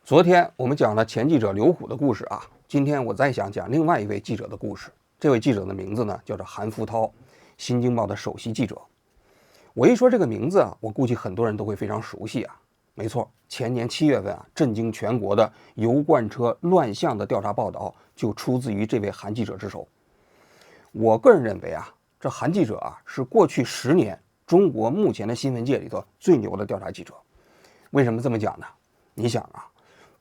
昨天我们讲了前记者刘虎的故事啊，今天我再想讲另外一位记者的故事。这位记者的名字呢叫做韩福涛，新京报的首席记者。我一说这个名字啊，我估计很多人都会非常熟悉啊。没错，前年7月份啊，震惊全国的油罐车乱象的调查报道就出自于这位韩记者之手。我个人认为啊，这韩记者啊是过去10年中国目前的新闻界里头最牛的调查记者。为什么这么讲呢？你想啊，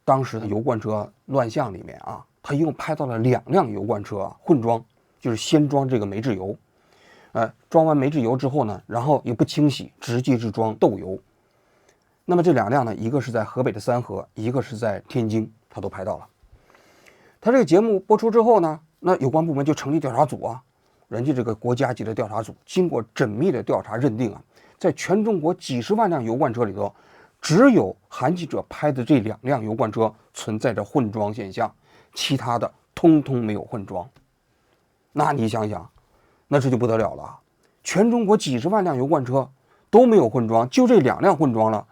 当时的油罐车乱象里面啊，他一共拍到了2辆油罐车混装，就是先装这个煤制油，装完煤制油之后呢，然后也不清洗，直接就装豆油。那么这2辆呢，一个是在河北的三河，一个是在天津，他都拍到了。他这个节目播出之后呢，那有关部门就成立调查组啊，人家这个国家级的调查组经过缜密的调查认定啊，在全中国几十万辆油罐车里头，只有韩记者拍的这2辆油罐车存在着混装现象，其他的通通没有混装。那你想想，那这就不得了了，全中国几十万辆油罐车都没有混装，就这2辆混装了，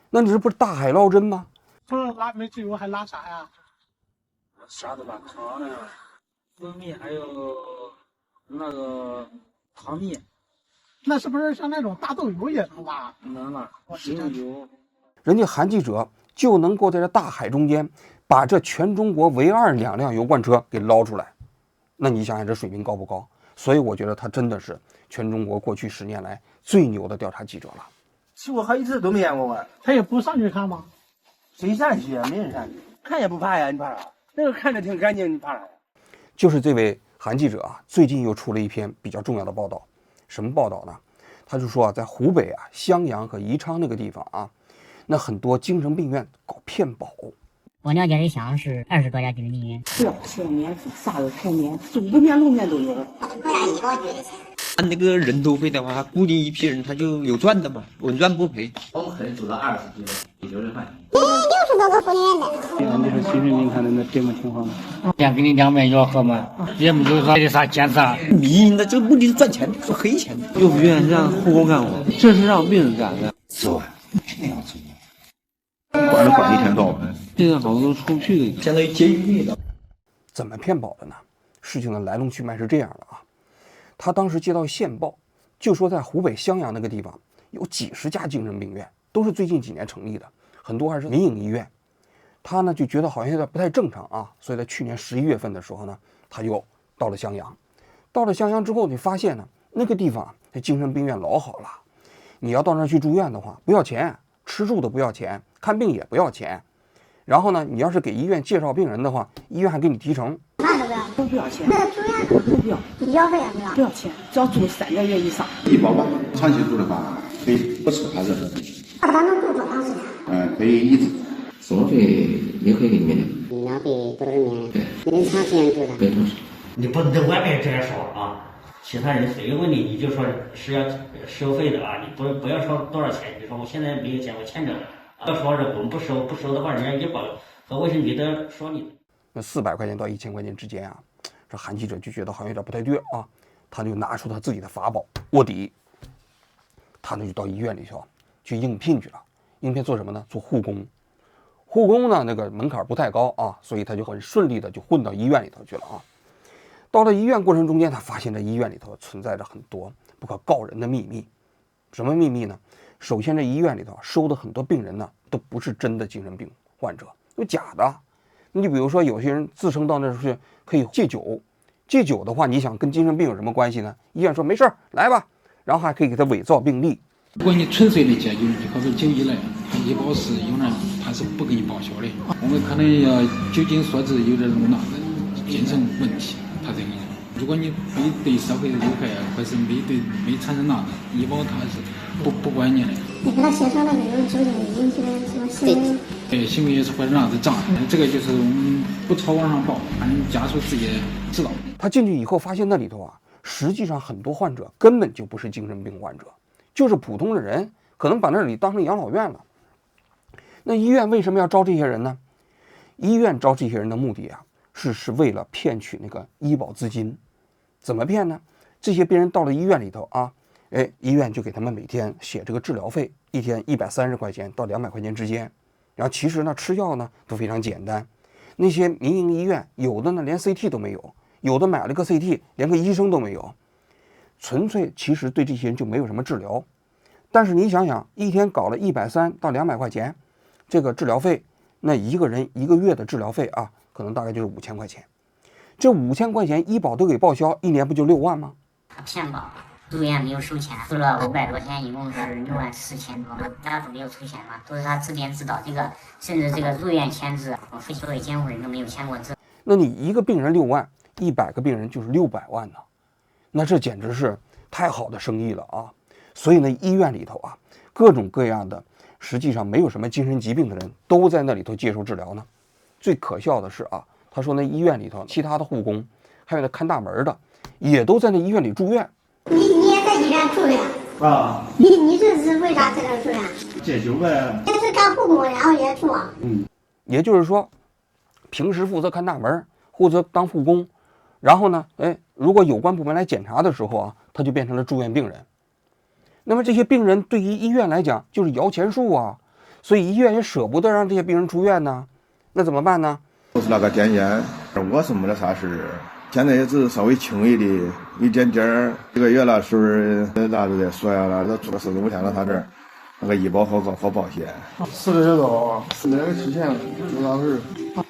那你这不是大海捞针吗？除了拉煤制油还拉啥呀？啥都拉，糖呢，蜂蜜还有那个糖蜜。那是不是像那种大豆油也能拉？能拉，食用油。人家韩记者就能够在这大海中间把这全中国唯二2辆油罐车给捞出来，那你想想这水平高不高？所以我觉得他真的是全中国过去10年来最牛的调查记者了。去过好几次都没见过我，他也不上去看吗？谁上去啊？没人上去，看也不怕呀，你怕啥？那个看着挺干净，你怕啥呀？就是这位韩记者啊，最近又出了一篇比较重要的报道。什么报道呢？他就说啊，在湖北啊襄阳和宜昌那个地方啊，那很多精神病院搞骗保。我了解的乡是20多家精神病院，这全面啥都全面，总不面路面都有。按那个人头费的话，固定一批人他就有赚的嘛，稳赚不赔。我们可能走到20几个60块。60多个福利院的。你说精神病看的这么情况吗？想给你2碗药喝嘛，也没有说的啥检查。迷的这个目的是赚钱，是黑钱。又不愿意让护工干活，这是让病人干的。4万，那样子。管了管一天到晚。现在好多都出不去的，相当于监狱的。怎么骗保的呢？事情的来龙去脉是这样的啊。他当时接到线报，就说在湖北襄阳那个地方有几十家精神病院，都是最近几年成立的，很多还是民营医院。他呢就觉得好像有点不太正常啊，所以在去年11月份的时候呢，他又到了襄阳。到了襄阳之后，你发现呢，那个地方这精神病院老好了，你要到那儿去住院的话，不要钱，吃住的不要钱，看病也不要钱。然后呢，你要是给医院介绍病人的话，医院还给你提成。那都不要，都不要钱，那住院都不要，医药费也不要，不要钱，只要住3个月以上。医保吧，长期住的话可以不吃他这个东西。他能住多长时间？可以一直。生活费也可以给你免的。医疗费都是免的。您长时间住的？对，都是。你不能在外面这样说啊，其他人随便问你，你就说是要收费的啊，你不要说多少钱，你说我现在没有钱，我欠着了。要说是我们不收的话，人家医保和卫生局都要说你。那400块钱到1000块钱之间啊，这韩记者就觉得好像有点不太对啊，他就拿出他自己的法宝卧底，他呢就到医院里头去应聘去了。应聘做什么呢？做护工。护工呢那个门槛不太高啊，所以他就很顺利的就混到医院里头去了啊。到了医院过程中间，他发现这医院里头存在着很多不可告人的秘密。什么秘密呢？首先，这医院里头收的很多病人呢，都不是真的精神病患者，有假的。你比如说，有些人自称到那是可以戒酒，戒酒的话，你想跟精神病有什么关系呢？医院说没事儿，来吧，然后还可以给他伪造病历。如果你纯粹的戒酒，就好比酒一来，他医保是有人他是不给你报销的。我们可能要酒精所致有点那个精神问题，他才给你。如果你没对社会有害，或是没产生那个医保，他是不管你的。你给他写上了没有酒精引起的什么行为？对，行为或者那是障碍，这个就是我们不朝网上报，反正家属自己知道。他进去以后发现那里头啊，实际上很多患者根本就不是精神病患者，就是普通的人，可能把那里当成养老院了。那医院为什么要招这些人呢？医院招这些人的目的啊，是为了骗取那个医保资金。怎么骗呢？这些病人到了医院里头啊，医院就给他们每天写这个治疗费，一天130块钱到200块钱之间。然后其实呢，吃药呢都非常简单。那些民营医院有的呢连 CT 都没有，有的买了个 CT 连个医生都没有，纯粹其实对这些人就没有什么治疗。但是你想想，一天搞了130到200块钱，这个治疗费，那一个人1个月的治疗费啊，可能大概就是5000块钱。这5000块钱医保都给报销，一年不就6万吗？骗保，住院没有收钱，收了500多天，一共是64000多，家属没有出钱嘛，都是他自编自导。这个甚至这个入院签字，我非所有监护人都没有签过字。那你一个病人6万，100个病人就是600万呢，那这简直是太好的生意了啊！所以呢，医院里头啊，各种各样的，实际上没有什么精神疾病的人都在那里头接受治疗呢。最可笑的是啊，他说那医院里头其他的护工，还有那看大门的，也都在那医院里住院。你也在医院住院啊？你这是为啥在这住院？戒酒呗。也是干护工，然后也住。也就是说，平时负责看大门，负责当护工，然后呢，如果有关部门来检查的时候啊，他就变成了住院病人。那么这些病人对于医院来讲就是摇钱树啊，所以医院也舍不得让这些病人出院呢。那怎么办呢？都是那个点烟，我是没得啥事，现在也只是稍微轻微的一点点儿。1个月了，是不是那都在说呀了？都住了4、5天了，他这儿那个医保好保险。4个月多，4年期限多大事？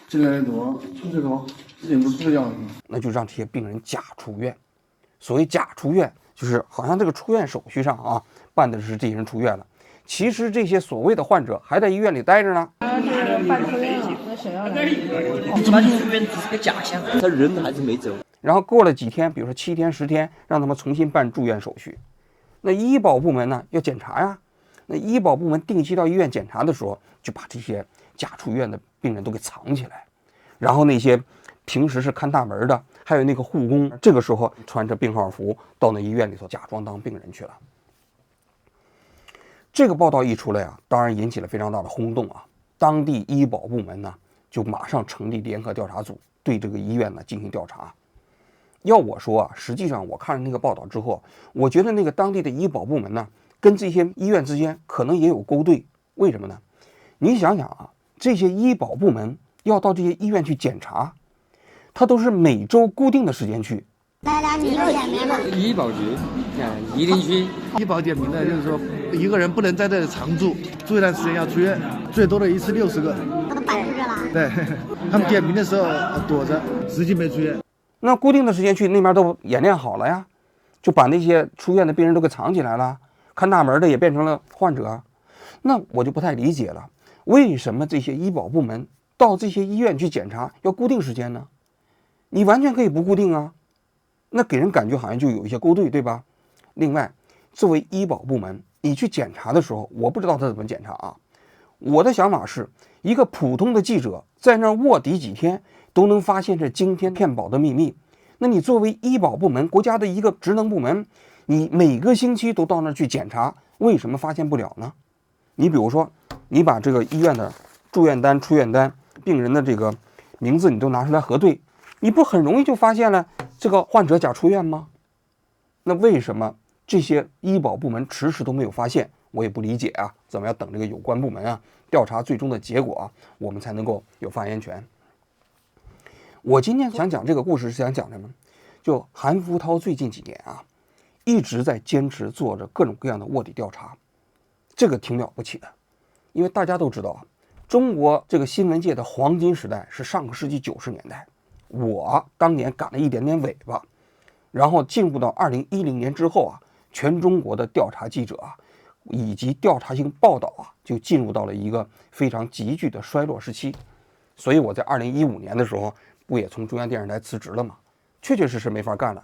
进来的多，出去多，人都不一样。那就让这些病人假出院。所谓假出院，就是好像这个出院手续上啊，办的是这些人出院了，其实这些所谓的患者还在医院里待着呢。他是办出院了，那谁要来？他出院只是个假象，他人还是没走。然后过了几天，比如说7天10天，让他们重新办住院手续。那医保部门呢要检查呀，那医保部门定期到医院检查的时候，就把这些假出院的病人都给藏起来，然后那些平时是看大门的，还有那个护工，这个时候穿着病号服到那医院里头假装当病人去了。这个报道一出来啊，当然引起了非常大的轰动啊。当地医保部门呢就马上成立联合调查组，对这个医院呢进行调查。要我说啊，实际上我看了那个报道之后，我觉得那个当地的医保部门呢跟这些医院之间可能也有勾兑。为什么呢？你想想啊，这些医保部门要到这些医院去检查，他都是每周固定的时间去。你有点名了。医保局一定去。医保点名的就是说，一个人不能在这里常住，住一段时间要出院，最多的一次60个。都80个了。对，他们点名的时候躲着，实际没出院。那固定的时间去，那边都演练好了呀，就把那些出院的病人都给藏起来了，看大门的也变成了患者。那我就不太理解了，为什么这些医保部门到这些医院去检查要固定时间呢？你完全可以不固定啊，那给人感觉好像就有一些勾兑，对吧？另外，作为医保部门，你去检查的时候，我不知道他怎么检查啊。我的想法是，一个普通的记者在那儿卧底几天，都能发现这惊天骗保的秘密。那你作为医保部门，国家的一个职能部门，你每个星期都到那儿去检查，为什么发现不了呢？你比如说，你把这个医院的住院单、出院单、病人的这个名字你都拿出来核对，你不很容易就发现了这个患者假出院吗？那为什么这些医保部门迟迟都没有发现？我也不理解啊，怎么要等这个有关部门啊调查最终的结果啊，我们才能够有发言权。我今天想讲这个故事是想讲什么？就韩福涛最近几年啊，一直在坚持做着各种各样的卧底调查，这个挺了不起的。因为大家都知道啊，中国这个新闻界的黄金时代是上个世纪90年代，我当年赶了一点点尾巴，然后进入到2010年之后啊，全中国的调查记者啊，以及调查性报道啊，就进入到了一个非常急剧的衰落时期。所以我在2015年的时候，不也从中央电视台辞职了吗？确确实实没法干了。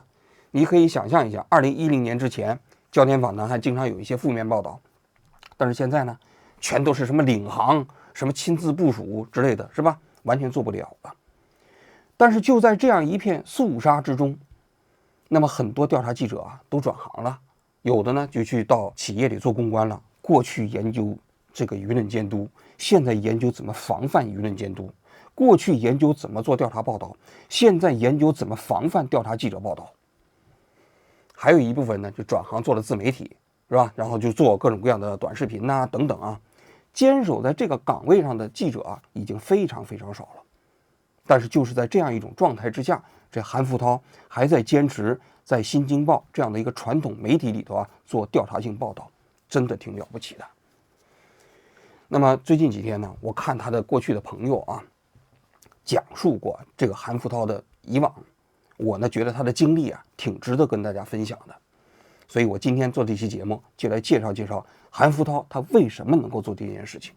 你可以想象一下，2010年之前，焦点访谈还经常有一些负面报道，但是现在呢，全都是什么领航、什么亲自部署之类的，是吧？完全做不了了。但是就在这样一片肃杀之中，那么很多调查记者啊都转行了，有的呢就去到企业里做公关了。过去研究这个舆论监督，现在研究怎么防范舆论监督；过去研究怎么做调查报道，现在研究怎么防范调查记者报道。还有一部分呢就转行做了自媒体，是吧？然后就做各种各样的短视频呐、等等啊。坚守在这个岗位上的记者啊，已经非常非常少了。但是就是在这样一种状态之下，这韩福涛还在坚持在《新京报》这样的一个传统媒体里头啊做调查性报道，真的挺了不起的。那么最近几天呢，我看他的过去的朋友啊讲述过这个韩福涛的以往，我呢觉得他的经历啊挺值得跟大家分享的。所以我今天做这期节目就来介绍介绍韩福涛他为什么能够做这件事情。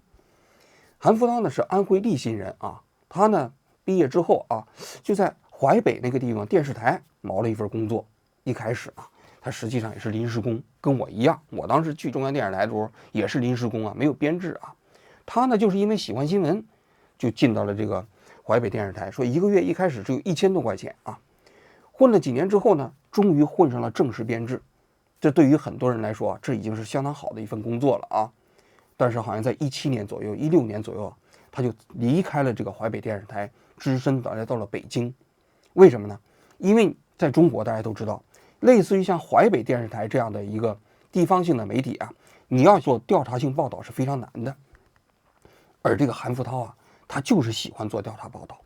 韩福涛呢是安徽利辛人啊，他呢毕业之后啊就在淮北那个地方电视台谋了一份工作。一开始啊他实际上也是临时工，跟我一样，我当时去中央电视台的时候也是临时工啊，没有编制啊。他呢就是因为喜欢新闻就进到了这个淮北电视台，说一个月一开始只有1000多块钱啊。混了几年之后呢，终于混上了正式编制。这对于很多人来说啊，这已经是相当好的一份工作了啊。但是好像在17年左右16年左右，他就离开了这个淮北电视台，只身来到了北京。为什么呢？因为在中国大家都知道，类似于像淮北电视台这样的一个地方性的媒体啊，你要做调查性报道是非常难的。而这个韩福涛啊，他就是喜欢做调查报道。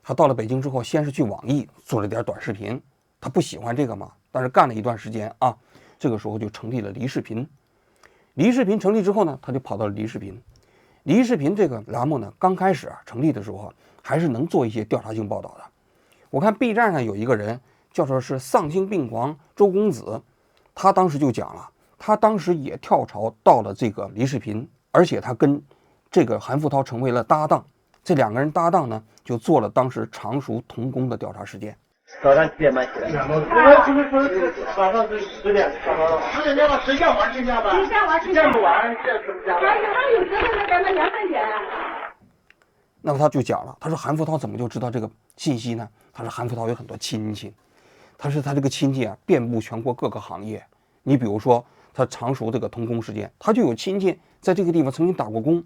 他到了北京之后，先是去网易做了点短视频，他不喜欢这个嘛，但是干了一段时间啊，这个时候就成立了梨视频。梨视频成立之后呢，他就跑到了梨视频。梨视频这个栏目呢，刚开始啊成立的时候还是能做一些调查性报道的。我看 B 站上有一个人叫做是丧心病狂周公子，他当时就讲了，他当时也跳槽到了这个梨视频，而且他跟这个韩福涛成为了搭档，这2个人搭档呢，就做了当时常熟童工的调查事件。早上几点半起来？早上是10点上班了。10点吧，谁下班谁下班？谁下班谁下班？不完，这是不下班？他有时候能赶到2、3点。那么他就讲了，他说韩福涛怎么就知道这个信息呢？他说韩福涛有很多亲戚，他这个亲戚啊遍布全国各个行业。你比如说他常熟这个童工事件，他就有亲戚在这个地方曾经打过工，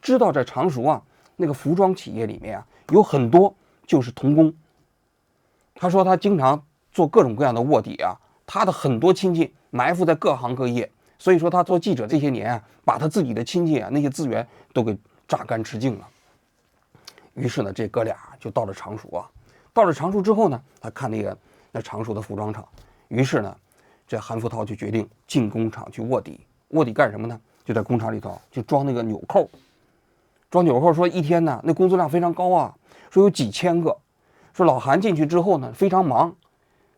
知道在常熟啊那个服装企业里面啊有很多就是童工。他说他经常做各种各样的卧底啊，他的很多亲戚埋伏在各行各业，所以说他做记者这些年啊，把他自己的亲戚啊那些资源都给榨干吃净了。于是呢，这哥俩就到了常熟啊。到了常熟之后呢，他看那常熟的服装厂，于是呢，这韩福涛就决定进工厂去卧底。卧底干什么呢？就在工厂里头就装那个纽扣。装纽扣说一天呢，那工作量非常高啊，说有几千个。说老韩进去之后呢，非常忙。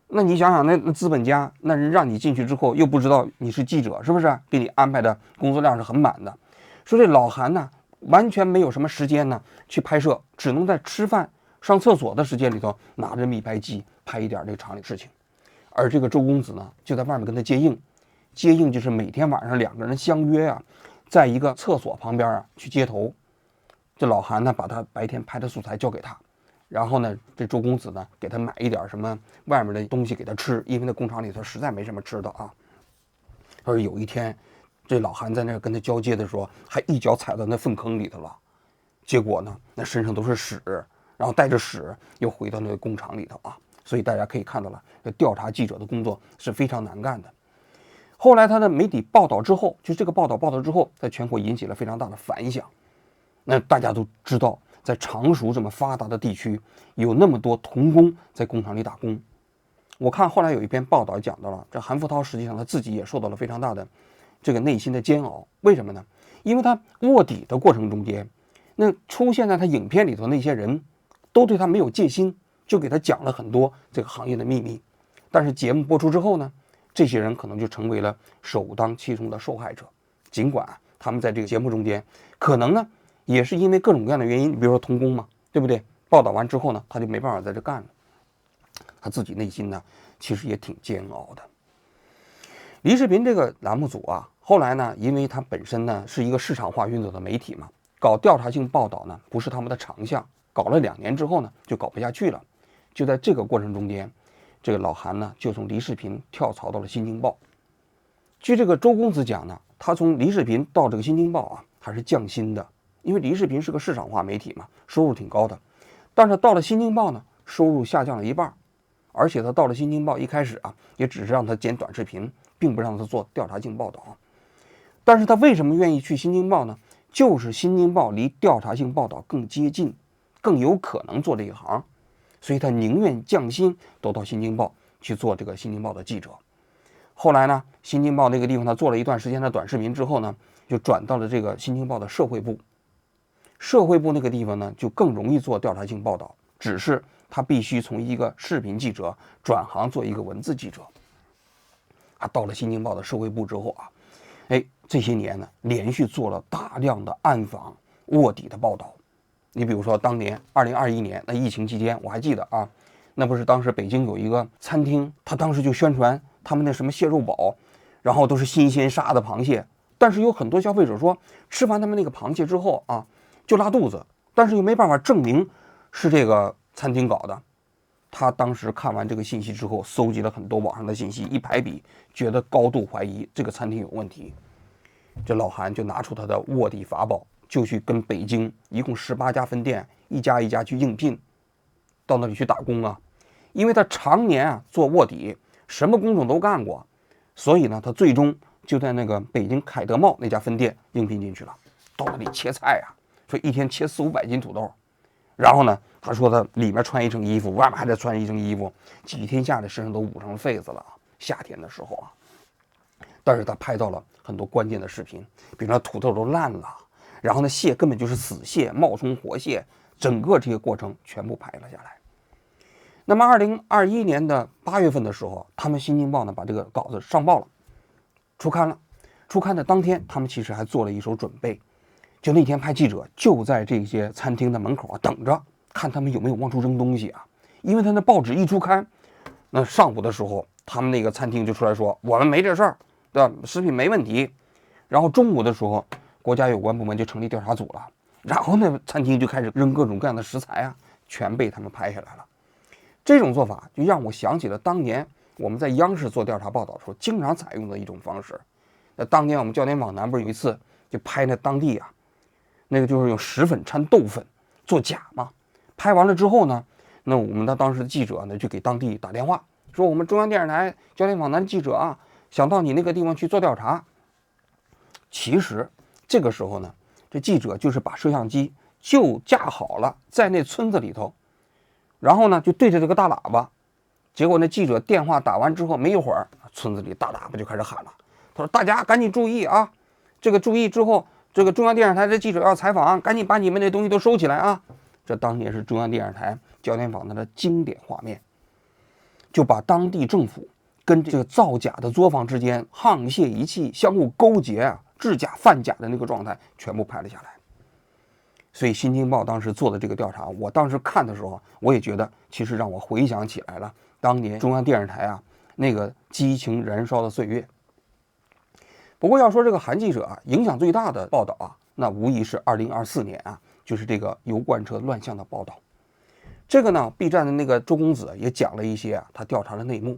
那你想想，那资本家那人让你进去之后，又不知道你是记者，是不是？给你安排的工作量是很满的。说这老韩呢，完全没有什么时间呢去拍摄，只能在吃饭、上厕所的时间里头拿着密拍机拍一点这个厂里事情。而这个周公子呢，就在外面跟他接应。接应就是每天晚上2个人相约啊，在一个厕所旁边啊去接头。这老韩呢，把他白天拍的素材交给他。然后呢，这周公子呢，给他买一点什么外面的东西给他吃，因为那工厂里头实在没什么吃的啊。他说有一天，这老韩在那跟他交接的时候，还一脚踩到那粪坑里头了，结果呢，那身上都是屎，然后带着屎又回到那个工厂里头啊。所以大家可以看到了，这调查记者的工作是非常难干的。后来他的媒体报道之后，就这个报道之后，在全国引起了非常大的反响。那大家都知道，在常熟这么发达的地区，有那么多童工在工厂里打工。我看后来有一篇报道讲到了，这韩福涛实际上他自己也受到了非常大的这个内心的煎熬。为什么呢？因为他卧底的过程中间，那出现在他影片里头那些人都对他没有戒心，就给他讲了很多这个行业的秘密。但是节目播出之后呢，这些人可能就成为了首当其冲的受害者。尽管他们在这个节目中间可能呢也是因为各种各样的原因，比如说童工嘛，对不对？报道完之后呢，他就没办法在这干了。他自己内心呢，其实也挺煎熬的。梨视频这个栏目组啊，后来呢，因为它本身呢是一个市场化运作的媒体嘛，搞调查性报道呢不是他们的长项，搞了2年之后呢，就搞不下去了。就在这个过程中间，这个老韩呢就从梨视频跳槽到了新京报。据这个周公子讲呢，他从梨视频到这个新京报啊，还是降薪的。因为梨视频是个市场化媒体嘛，收入挺高的，但是到了新京报呢，收入下降了一半，而且他到了新京报一开始啊，也只是让他剪短视频，并不让他做调查性报道。但是他为什么愿意去《新京报》呢？就是《新京报》离调查性报道更接近，更有可能做这一行，所以他宁愿降薪都到《新京报》去做这个《新京报》的记者。后来呢，《新京报》那个地方他做了一段时间的短视频之后呢，就转到了这个《新京报》的社会部。社会部那个地方呢，就更容易做调查性报道，只是他必须从一个视频记者转行做一个文字记者。到了《新京报》的社会部之后啊，这些年呢，连续做了大量的暗访卧底的报道。你比如说，当年2021年那疫情期间，我还记得啊，那不是当时北京有一个餐厅，他当时就宣传他们那什么蟹肉堡，然后都是新鲜杀的螃蟹，但是有很多消费者说，吃完他们那个螃蟹之后啊，就拉肚子，但是又没办法证明是这个餐厅搞的。他当时看完这个信息之后，搜集了很多网上的信息，一排比，觉得高度怀疑这个餐厅有问题。这老韩就拿出他的卧底法宝，就去跟北京一共18家分店，一家一家去应聘，到那里去打工啊。因为他常年啊做卧底，什么工种都干过，所以呢，他最终就在那个北京凯德茂那家分店应聘进去了。到那里切菜啊，说一天切400-500斤土豆，然后呢，他说他里面穿一身衣服，外面还得穿一身衣服，几天下来身上都捂成痱子了。夏天的时候啊，但是他拍到了很多关键的视频，比如说土豆都烂了，然后呢蟹根本就是死蟹，冒充活蟹，整个这些过程全部拍了下来。那么2021年的8月份的时候，他们《新京报》呢把这个稿子上报了，出刊了。出刊的当天，他们其实还做了一手准备，就那天派记者就在这些餐厅的门口啊等着，看他们有没有往出扔东西啊。因为他那报纸一出刊，那上午的时候，他们那个餐厅就出来说我们没这事儿，对吧？食品没问题。然后中午的时候，国家有关部门就成立调查组了，然后呢，餐厅就开始扔各种各样的食材啊，全被他们拍下来了。这种做法就让我想起了当年我们在央视做调查报道的时候经常采用的一种方式。那当年我们焦点访谈不是有一次就拍那当地啊，那个就是用石粉掺豆粉做假嘛。拍完了之后呢，那我们的当时的记者呢就给当地打电话，说我们中央电视台焦点访谈记者啊，想到你那个地方去做调查。其实这个时候呢，这记者就是把摄像机就架好了在那村子里头，然后呢就对着这个大喇叭。结果那记者电话打完之后没一会儿，村子里大喇叭就开始喊了，他说大家赶紧注意啊，这个注意之后，这个中央电视台的记者要采访，赶紧把你们那东西都收起来啊。这当年是中央电视台焦点访谈的经典画面，就把当地政府跟这个造假的作坊之间沆瀣一气，相互勾结啊，制假贩假的那个状态全部拍了下来。所以《新京报》当时做的这个调查，我当时看的时候，我也觉得其实让我回想起来了当年中央电视台啊那个激情燃烧的岁月。不过要说这个韩记者啊，影响最大的报道啊，那无疑是2024年啊，就是这个油罐车乱象的报道。这个呢 ，B 站的那个周公子也讲了一些啊，他调查的内幕。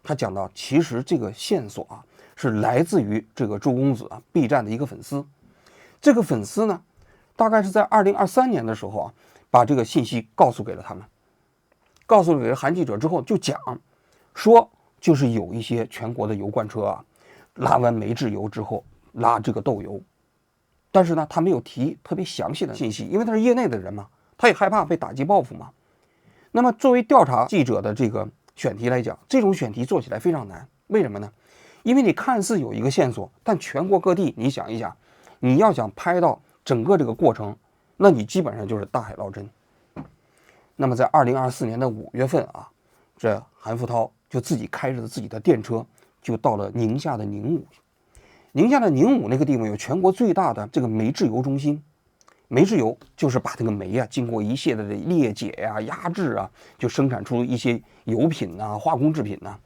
他讲到，其实这个线索啊，是来自于这个周公子啊 ，B 站的一个粉丝。这个粉丝呢，大概是在2023年的时候啊，把这个信息告诉给了他们，告诉给了韩记者之后，就讲说，就是有一些全国的油罐车啊，拉完煤制油之后拉这个豆油，但是呢，他没有提特别详细的信息，因为他是业内的人嘛，他也害怕被打击报复嘛。那么作为调查记者的这个选题来讲，这种选题做起来非常难，为什么呢？因为你看似有一个线索，但全国各地你想一想，你要想拍到整个这个过程，那你基本上就是大海捞针。那么在2024年的5月份啊，这韩福涛就自己开着自己的电车，就到了宁夏的宁武。宁夏的宁武那个地方有全国最大的这个煤制油中心。煤制油就是把这个煤啊，经过一系列的裂解呀、压制啊，就生产出一些油品呐、化工制品呐。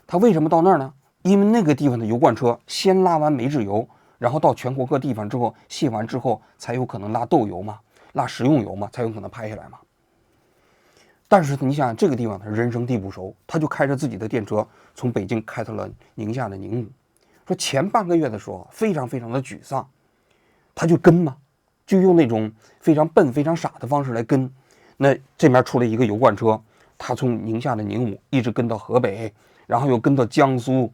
他为什么到那儿呢？因为那个地方的油罐车先拉完煤制油，然后到全国各地方之后卸完之后，才有可能拉豆油嘛，拉食用油嘛，才有可能拍下来嘛。但是你想想，这个地方他人生地不熟，他就开着自己的电车从北京开到了宁夏的宁武。说前半个月的时候非常非常的沮丧。他就跟嘛，就用那种非常笨、非常傻的方式来跟。那这边出了一个油罐车，他从宁夏的宁武一直跟到河北，然后又跟到江苏，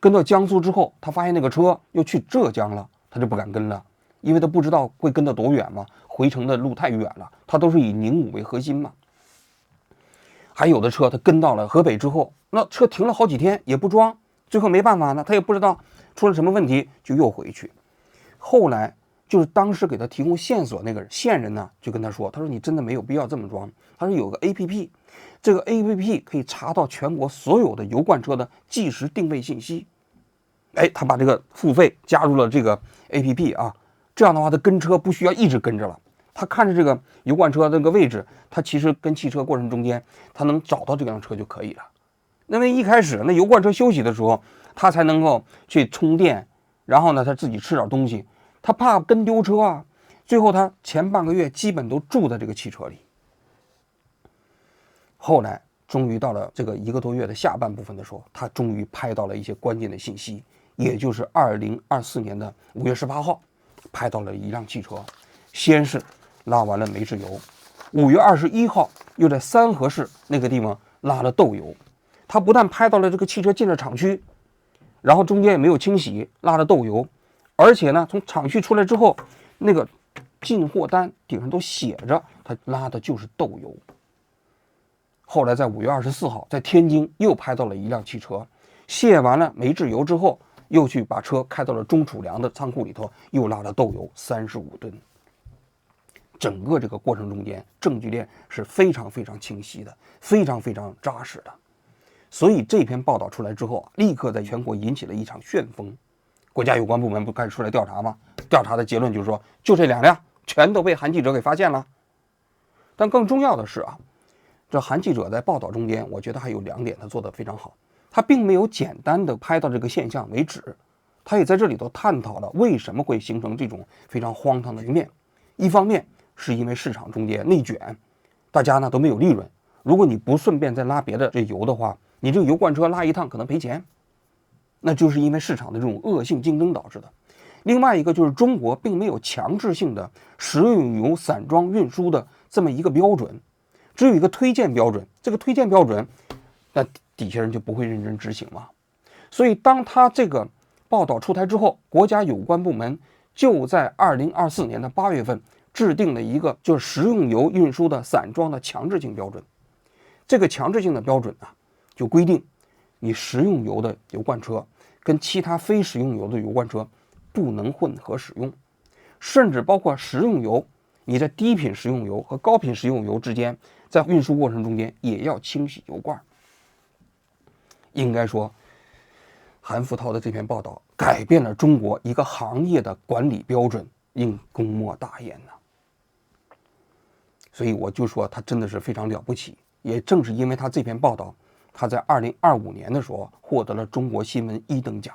跟到江苏之后，他发现那个车又去浙江了，他就不敢跟了，因为他不知道会跟得多远嘛，回程的路太远了，他都是以宁武为核心嘛。还有的车他跟到了河北之后，那车停了好几天也不装，最后没办法呢，他也不知道出了什么问题，就又回去。后来就是当时给他提供线索那个线人呢，就跟他说，他说你真的没有必要这么装，他说有个 APP， 这个 APP 可以查到全国所有的油罐车的即时定位信息。哎，他把这个付费加入了这个 APP 啊，这样的话他跟车不需要一直跟着了，他看着这个油罐车那个位置，他其实跟汽车过程中间他能找到这辆车就可以了。那么一开始那油罐车休息的时候，他才能够去充电，然后呢他自己吃点东西，他怕跟丢车啊。最后他前半个月基本都住在这个汽车里。后来终于到了这个1个多月的下半部分的时候，他终于拍到了一些关键的信息，也就是2024年的5月18号拍到了一辆汽车，先是拉完了煤制油，5月21号又在三河市那个地方拉了豆油。他不但拍到了这个汽车进了厂区，然后中间也没有清洗，拉了豆油，而且呢从厂区出来之后，那个进货单顶上都写着他拉的就是豆油。后来在5月24号在天津又拍到了一辆汽车，卸完了煤制油之后，又去把车开到了中储粮的仓库里头，又拉了豆油35吨。整个这个过程中间证据链是非常非常清晰的，非常非常扎实的。所以这篇报道出来之后，立刻在全国引起了一场旋风。国家有关部门不开始出来调查吗？调查的结论就是说，就这2辆全都被韩记者给发现了。但更重要的是啊，这韩记者在报道中间，我觉得还有2点他做得非常好。他并没有简单的拍到这个现象为止，他也在这里头探讨了为什么会形成这种非常荒唐的局面。一方面是因为市场中间内卷，大家呢都没有利润，如果你不顺便再拉别的这油的话，你这个油罐车拉一趟可能赔钱，那就是因为市场的这种恶性竞争导致的。另外一个就是中国并没有强制性的食用油散装运输的这么一个标准，只有一个推荐标准，这个推荐标准那底下人就不会认真执行嘛。所以当他这个报道出台之后，国家有关部门就在2024年的8月份制定了一个就是食用油运输的散装的强制性标准。这个强制性的标准啊，就规定你食用油的油罐车跟其他非食用油的油罐车不能混合使用，甚至包括食用油，你在低品食用油和高品食用油之间，在运输过程中间也要清洗油罐。应该说，韩福涛的这篇报道改变了中国一个行业的管理标准，应功莫大焉呐。所以我就说他真的是非常了不起。也正是因为他这篇报道，他在2025年的时候获得了中国新闻1等奖。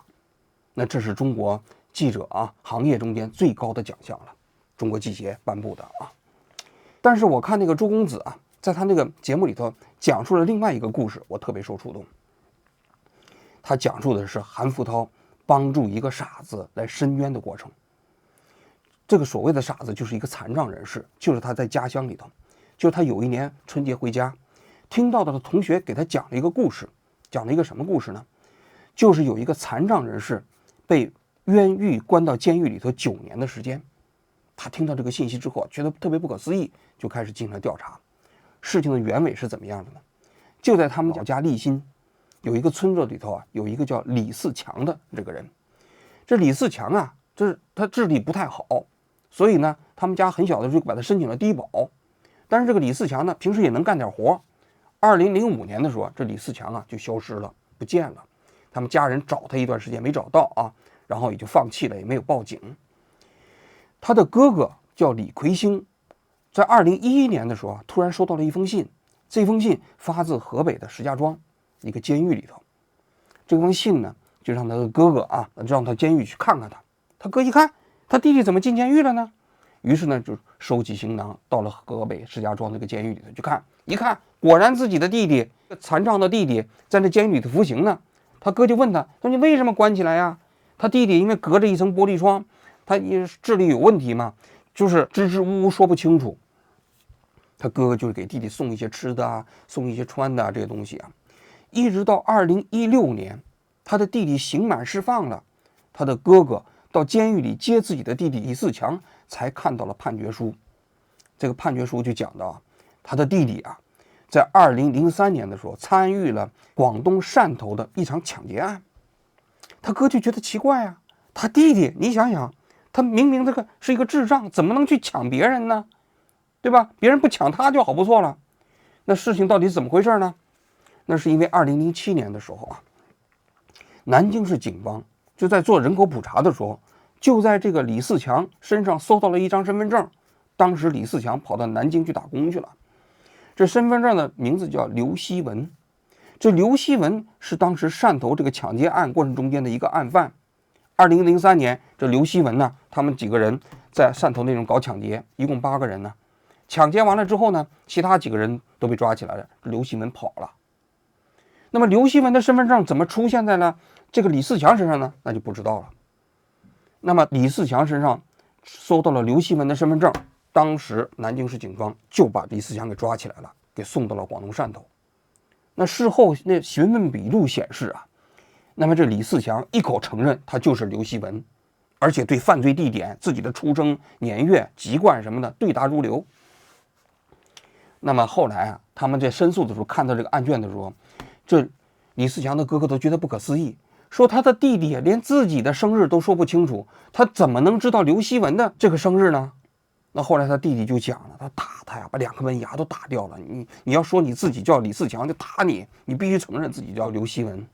那这是中国记者啊行业中间最高的奖项了，中国记协颁布的啊。但是我看那个周公子啊，在他那个节目里头讲述了另外一个故事，我特别受触动。他讲述的是韩福涛帮助一个傻子来申冤的过程。这个所谓的傻子就是一个残障人士，就是他在家乡里头，就是他有一年春节回家，听到的同学给他讲了一个故事，讲了一个什么故事呢？就是有一个残障人士被冤狱关到监狱里头9年的时间。他听到这个信息之后，觉得特别不可思议，就开始进行调查。事情的原委是怎么样的呢？就在他们老家立新，有一个村子里头啊，有一个叫李四强的这个人。这李四强啊，他智力不太好，所以呢，他们家很小的时候就把他申请了低保。但是这个李四强呢，平时也能干点活。2005年的时候，这李四强啊就消失了，不见了。他们家人找他一段时间没找到啊，然后也就放弃了，也没有报警。他的哥哥叫李奎星，在2011年的时候啊，突然收到了一封信，这封信发自河北的石家庄一个监狱里头。这封信呢，就让他的哥哥啊，让他监狱去看看他。他哥一看，他弟弟怎么进监狱了呢？于是呢，就收起行囊，到了河北石家庄这个监狱里头去看。一看，果然自己的弟弟，残障的弟弟，在那监狱里头服刑呢。他哥就问他说：“你为什么关起来呀？”他弟弟因为隔着一层玻璃窗，他也智力有问题嘛，就是支支吾吾说不清楚。他哥哥就给弟弟送一些吃的啊，送一些穿的啊，这些东西啊。一直到2016年，他的弟弟刑满释放了，他的哥哥到监狱里接自己的弟弟李四强，才看到了判决书。这个判决书就讲到他的弟弟啊，在2003年的时候参与了广东汕头的一场抢劫案。他哥就觉得奇怪啊，他弟弟，你想想，他明明这个是一个智障，怎么能去抢别人呢？对吧？别人不抢他就好不错了。那事情到底怎么回事呢？那是因为2007年的时候啊，南京市警方就在做人口普查的时候，就在这个李四强身上搜到了一张身份证。当时李四强跑到南京去打工去了，这身份证的名字叫刘希文。这刘希文是当时汕头这个抢劫案过程中间的一个案犯。2003年，这刘希文呢，他们几个人在汕头那种搞抢劫，一共8个人呢。抢劫完了之后呢，其他几个人都被抓起来了，刘希文跑了。那么刘希文的身份证怎么出现在了这个李四强身上呢？那就不知道了。那么李四强身上搜到了刘希文的身份证，当时南京市警方就把李四强给抓起来了，给送到了广东汕头。那事后那询问笔录显示啊，那么这李四强一口承认他就是刘希文，而且对犯罪地点、自己的出生年月、籍贯什么的对答如流。那么后来啊，他们在申诉的时候看到这个案卷的时候，这李四强的哥哥都觉得不可思议，说他的弟弟连自己的生日都说不清楚，他怎么能知道刘希文的这个生日呢？那后来他弟弟就讲了，他打他呀，把2颗门牙都打掉了。你要说你自己叫李四强就打你，你必须承认自己叫刘希文。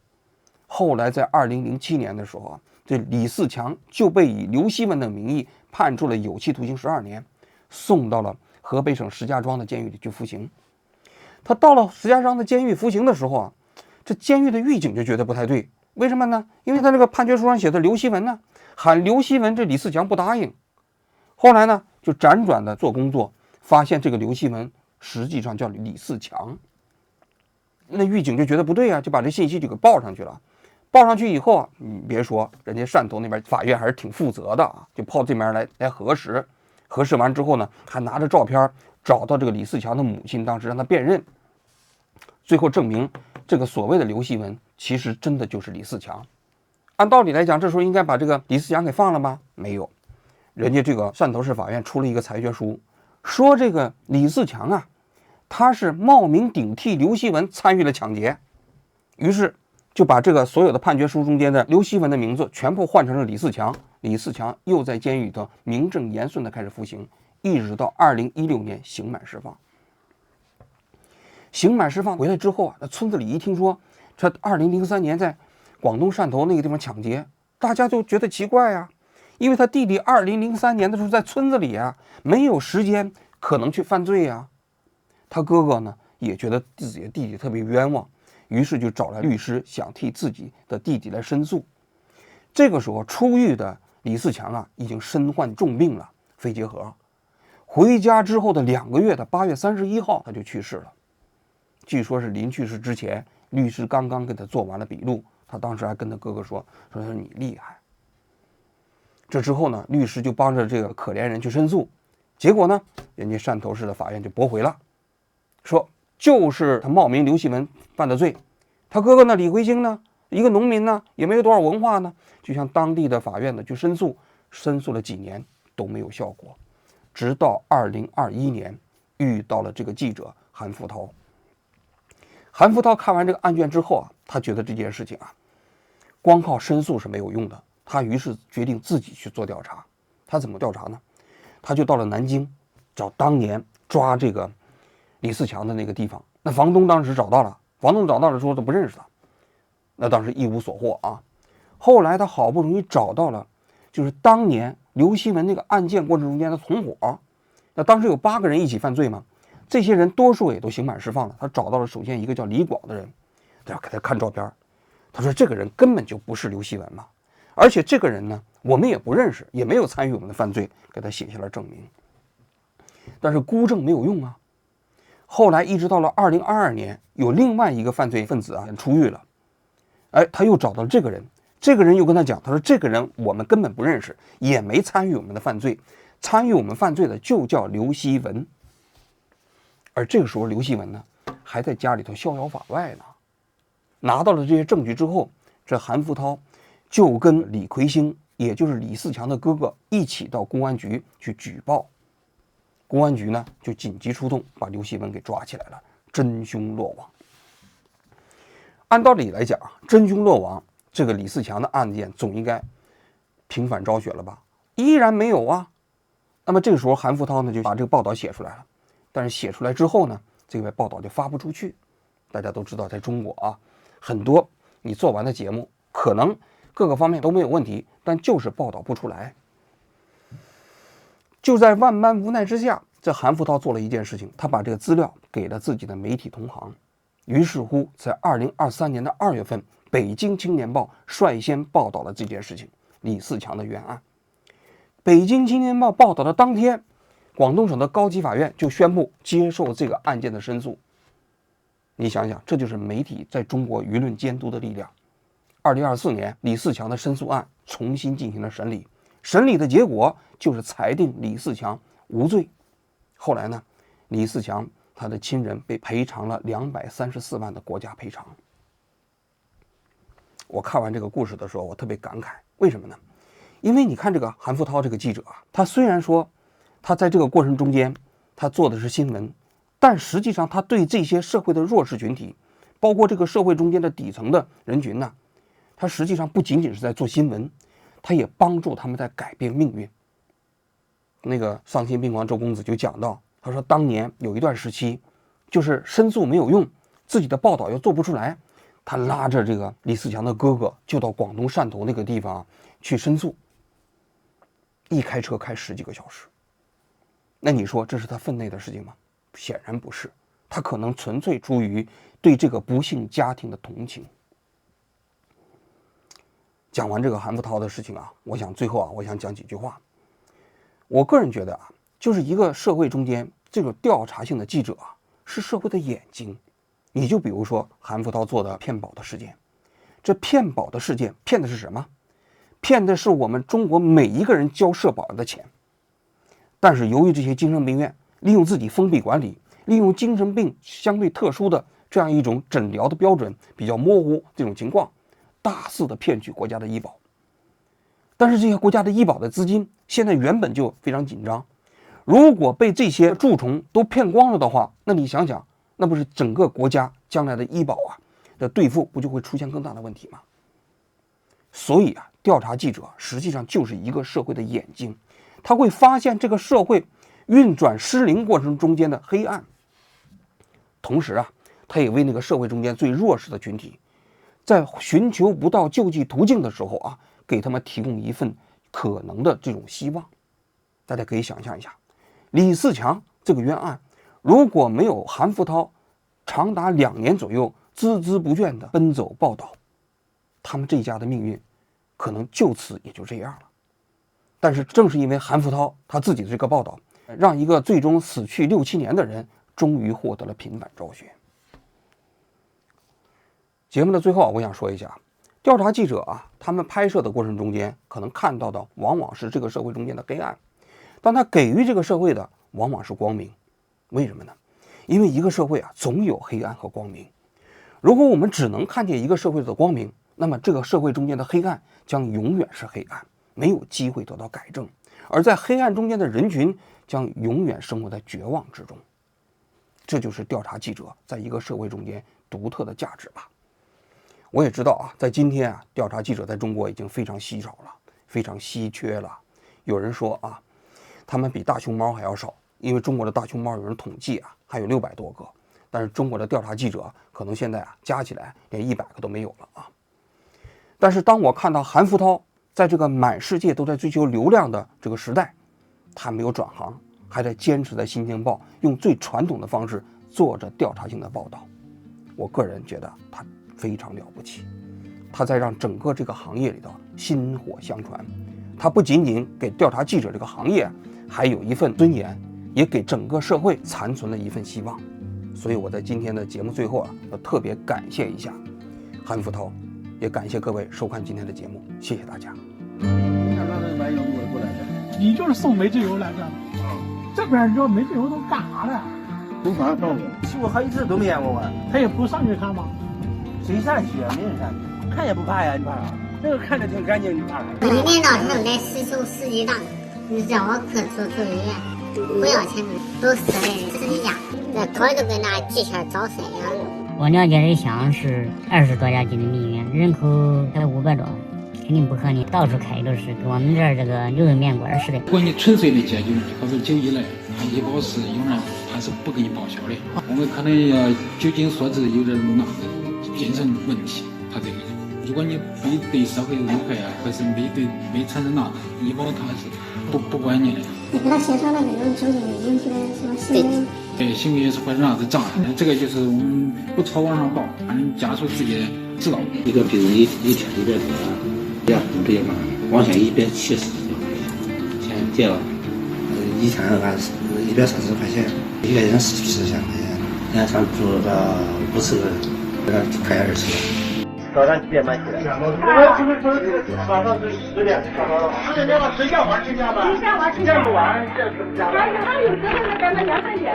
后来在2007年的时候啊，这李四强就被以刘希文的名义判处了有期徒刑12年，送到了河北省石家庄的监狱里去服刑。他到了石家庄的监狱服刑的时候啊，这监狱的狱警就觉得不太对，为什么呢？因为他这个判决书上写的刘希文呢，喊刘希文，这李四强不答应。后来呢，就辗转的做工作，发现这个刘希文实际上叫李四强。那狱警就觉得不对啊，就把这信息就给报上去了。报上去以后啊，你别说，人家汕头那边法院还是挺负责的啊，就跑这边来核实。核实完之后呢，还拿着照片找到这个李四强的母亲，当时让他辨认。最后证明，这个所谓的刘希文其实真的就是李四强。按道理来讲，这时候应该把这个李四强给放了吗？没有。人家这个汕头市法院出了一个裁决书，说这个李四强啊，他是冒名顶替刘希文参与了抢劫，于是就把这个所有的判决书中间的刘希文的名字全部换成了李四强。李四强又在监狱里头名正言顺的开始服刑，一直到2016年刑满释放。刑满释放回来之后啊，那村子里一听说这2003年在广东汕头那个地方抢劫，大家就觉得奇怪啊。因为他弟弟2003年的时候在村子里啊，没有时间可能去犯罪啊。他哥哥呢也觉得自己的弟弟特别冤枉，于是就找来律师，想替自己的弟弟来申诉。这个时候出狱的李四强啊，已经身患重病了，肺结核。回家之后的2个月的8月31号，他就去世了。据说是临去世之前，律师刚刚给他做完了笔录，他当时还跟他哥哥说你厉害。这之后呢，律师就帮着这个可怜人去申诉，结果呢，人家汕头市的法院就驳回了，说就是他冒名刘希文犯的罪，他哥哥呢李辉星呢，一个农民呢，也没有多少文化呢，就向当地的法院呢去申诉，申诉了几年都没有效果，直到2021年遇到了这个记者韩福涛。韩福涛看完这个案卷之后啊，他觉得这件事情啊，光靠申诉是没有用的。他于是决定自己去做调查。他怎么调查呢？他就到了南京，找当年抓这个李四强的那个地方。那房东当时找到了，房东找到了说都不认识他，那当时一无所获啊。后来他好不容易找到了，就是当年刘希文那个案件过程中间的同伙。那当时有8个人一起犯罪嘛，这些人多数也都刑满释放了。他找到了首先一个叫李广的人，他给他看照片，他说这个人根本就不是刘希文嘛。而且这个人呢，我们也不认识，也没有参与我们的犯罪，给他写下了证明。但是孤证没有用啊。后来一直到了2022年，有另外一个犯罪分子啊出狱了，他又找到了这个人，这个人又跟他讲，他说这个人我们根本不认识，也没参与我们的犯罪，参与我们犯罪的就叫刘希文。而这个时候刘希文呢，还在家里头逍遥法外呢。拿到了这些证据之后，这韩福涛就跟李奎兴，也就是李四强的哥哥，一起到公安局去举报。公安局呢就紧急出动，把刘锡文给抓起来了，真凶落网。按道理来讲，真凶落网，这个李四强的案件总应该平反昭雪了吧？依然没有啊。那么这个时候，韩福涛呢就把这个报道写出来了。但是写出来之后呢，这个报道就发不出去。大家都知道，在中国啊，很多你做完的节目，可能各个方面都没有问题，但就是报道不出来。就在万般无奈之下，这韩福涛做了一件事情，他把这个资料给了自己的媒体同行。于是乎，在2023年的2月份，北京青年报率先报道了这件事情，李四强的冤案。北京青年报报道的当天，广东省的高级法院就宣布接受这个案件的申诉。你想想，这就是媒体在中国舆论监督的力量。2024年，李四强的申诉案重新进行了审理，审理的结果就是裁定李四强无罪。后来呢，李四强他的亲人被赔偿了234万的国家赔偿。我看完这个故事的时候，我特别感慨，为什么呢？因为你看这个韩福涛这个记者啊，他虽然说他在这个过程中间他做的是新闻，但实际上他对这些社会的弱势群体，包括这个社会中间的底层的人群呢，他实际上不仅仅是在做新闻，他也帮助他们在改变命运。那个丧心病狂周公子就讲到，他说当年有一段时期，就是申诉没有用，自己的报道又做不出来，他拉着这个李四强的哥哥就到广东汕头那个地方去申诉，一开车开10几个小时。那你说这是他分内的事情吗？显然不是，他可能纯粹出于对这个不幸家庭的同情。讲完这个韩福涛的事情啊，最后我想讲几句话。我个人觉得啊，就是一个社会中间这种调查性的记者啊，是社会的眼睛。你就比如说韩福涛做的骗保的事件，这骗保的事件骗的是什么？骗的是我们中国每一个人交社保的钱。但是由于这些精神病院利用自己封闭管理，利用精神病相对特殊的这样一种诊疗的标准比较模糊这种情况，大肆的骗取国家的医保。但是这些国家的医保的资金现在原本就非常紧张，如果被这些蛀虫都骗光了的话，那你想想，那不是整个国家将来的医保的兑付不就会出现更大的问题吗？所以调查记者实际上就是一个社会的眼睛，他会发现这个社会运转失灵过程中间的黑暗，同时他也为那个社会中间最弱势的群体，在寻求不到救济途径的时候给他们提供一份可能的这种希望。大家可以想象一下，李四强这个冤案，如果没有韩福涛长达2年左右孜孜不倦的奔走报道，他们这一家的命运可能就此也就这样了。但是正是因为韩福涛他自己的这个报道，让一个最终死去6、7年的人终于获得了平反昭雪。节目的最后我想说一下，调查记者他们拍摄的过程中间可能看到的往往是这个社会中间的黑暗，但他给予这个社会的往往是光明。为什么呢？因为一个社会总有黑暗和光明。如果我们只能看见一个社会的光明，那么这个社会中间的黑暗将永远是黑暗，没有机会得到改正，而在黑暗中间的人群将永远生活在绝望之中。这就是调查记者在一个社会中间独特的价值吧。我也知道在今天调查记者在中国已经非常稀少了，非常稀缺了。有人说他们比大熊猫还要少，因为中国的大熊猫有人统计还有600多个，但是中国的调查记者可能现在加起来连100个都没有了但是当我看到韩福涛在这个满世界都在追求流量的这个时代，他没有转行，还在坚持在新京报用最传统的方式做着调查性的报道，我个人觉得他非常了不起。他在让整个这个行业里头薪火相传，他不仅仅给调查记者这个行业还有一份尊严，也给整个社会残存了一份希望。所以我在今天的节目最后要特别感谢一下韩福涛，也感谢各位收看今天的节目，谢谢大家。你就是送煤制油来着？这边你知道煤制油都干啥了？厨房上去过好几次都没见过我。他也不上去看吗？谁上去啊？没人上去。看也不怕呀，你怕啥？这个看着挺干净，你怕啥？每天早上来实修10几档，让我可做作业，不要钱的，都私人自己家，那搞得跟那鸡圈招生一样的。我了解这乡是20多家鸡的蜜源，人口才500多万，肯定不可能到处开都是跟我们这儿这个牛肉面馆似的。如果你纯粹的解酒，或者酒一来，它医保是永远它是不给你报销的。我们可能要酒精所致有点那个精神问题，它这个。如果你没对社会有害啊，或是没产生那医保它是不管你的。那协商那个有酒精引起的什么行为？对，行为或者啥子障碍，这个就是我们不朝网上报，反正家属自己知道。一个病人一天100多，2公这嘛，往前170，钱借了，以前俺是130块钱，一个人40块钱，俺上住了50个人，开20次。早上几点半起来？我就是早上是10点上班了。10点半谁下班谁下班？谁下班？谁下班？这是不下班？他有责任的，咱们2块钱。